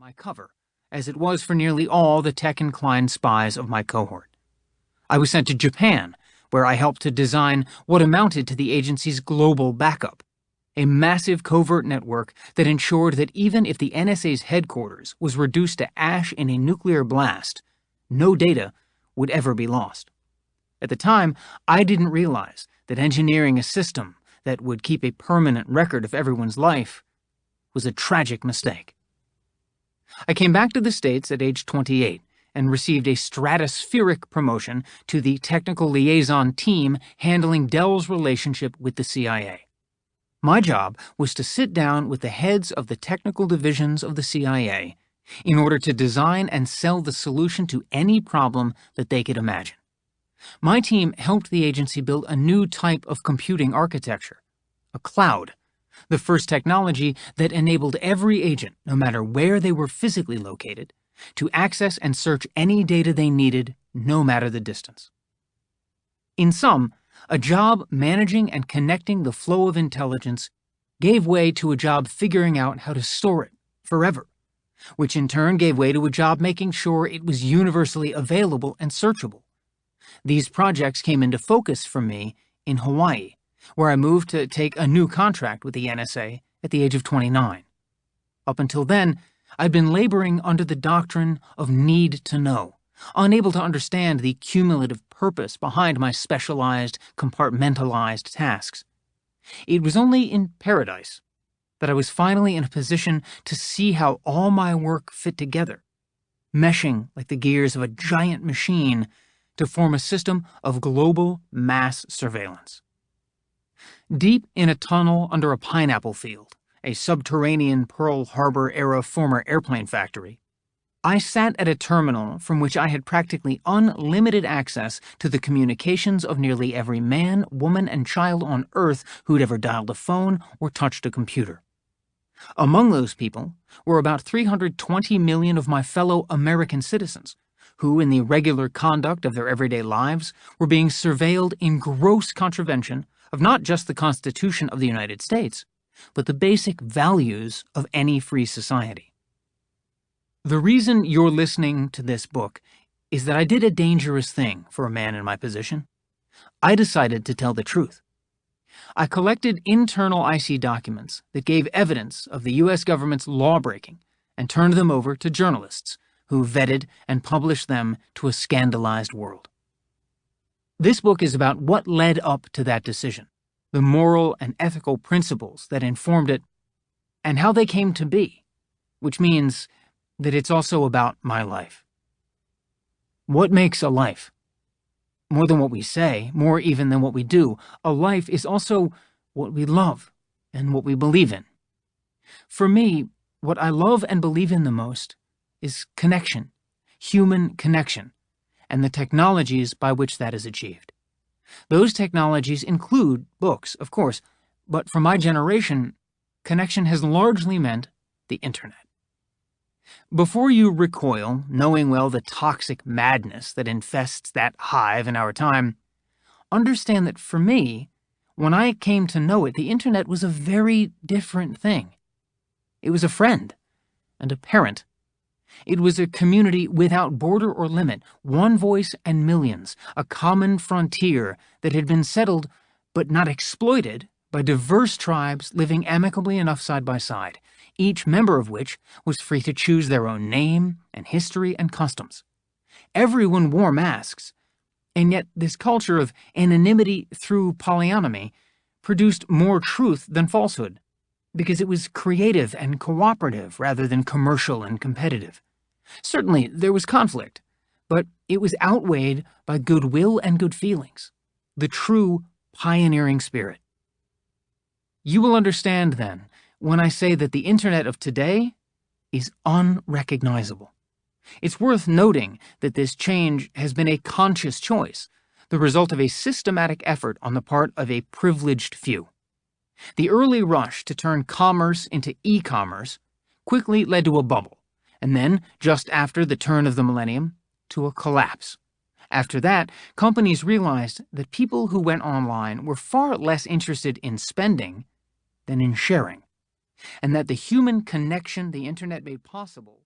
my cover, as it was for nearly all the tech-inclined spies of my cohort. I was sent to Japan, where I helped to design what amounted to the agency's global backup, a massive covert network that ensured that even if the NSA's headquarters was reduced to ash in a nuclear blast, no data would ever be lost. At the time, I didn't realize that engineering a system that would keep a permanent record of everyone's life was a tragic mistake. I came back to the States at age 28 and received a stratospheric promotion to the technical liaison team handling Dell's relationship with the CIA. My job was to sit down with the heads of the technical divisions of the CIA in order to design and sell the solution to any problem that they could imagine. My team helped the agency build a new type of computing architecture, a cloud, the first technology that enabled every agent, no matter where they were physically located, to access and search any data they needed, no matter the distance. In sum, a job managing and connecting the flow of intelligence gave way to a job figuring out how to store it forever, which in turn gave way to a job making sure it was universally available and searchable. These projects came into focus for me in Hawaii, where I moved to take a new contract with the NSA at the age of 29. Up until then, I'd been laboring under the doctrine of need to know, unable to understand the cumulative purpose behind my specialized, compartmentalized tasks. It was only in paradise that I was finally in a position to see how all my work fit together, meshing like the gears of a giant machine to form a system of global mass surveillance. Deep in a tunnel under a pineapple field, a subterranean Pearl Harbor-era former airplane factory, I sat at a terminal from which I had practically unlimited access to the communications of nearly every man, woman, and child on Earth who'd ever dialed a phone or touched a computer. Among those people were about 320 million of my fellow American citizens, who, in the regular conduct of their everyday lives, were being surveilled in gross contravention of not just the Constitution of the United States, but the basic values of any free society. The reason you're listening to this book is that I did a dangerous thing for a man in my position. I decided to tell the truth. I collected internal IC documents that gave evidence of the U.S. government's lawbreaking and turned them over to journalists who vetted and published them to a scandalized world. This book is about what led up to that decision, the moral and ethical principles that informed it, and how they came to be, which means that it's also about my life. What makes a life? More than what we say, more even than what we do, a life is also what we love and what we believe in. For me, what I love and believe in the most is connection, human connection, and the technologies by which that is achieved. Those technologies include books, of course, but for my generation, connection has largely meant the internet. Before you recoil, knowing well the toxic madness that infests that hive in our time, understand that for me, when I came to know it, the internet was a very different thing. It was a friend and a parent. It was a community without border or limit, one voice and millions, a common frontier that had been settled but not exploited by diverse tribes living amicably enough side by side, each member of which was free to choose their own name and history and customs. Everyone wore masks, and yet this culture of anonymity through polyonymy produced more truth than falsehood, because it was creative and cooperative rather than commercial and competitive. Certainly, there was conflict, but it was outweighed by goodwill and good feelings, the true pioneering spirit. You will understand, then, when I say that the internet of today is unrecognizable. It's worth noting that this change has been a conscious choice, the result of a systematic effort on the part of a privileged few. The early rush to turn commerce into e-commerce quickly led to a bubble, and then, just after the turn of the millennium, to a collapse. After that, companies realized that people who went online were far less interested in spending than in sharing, and that the human connection the internet made possible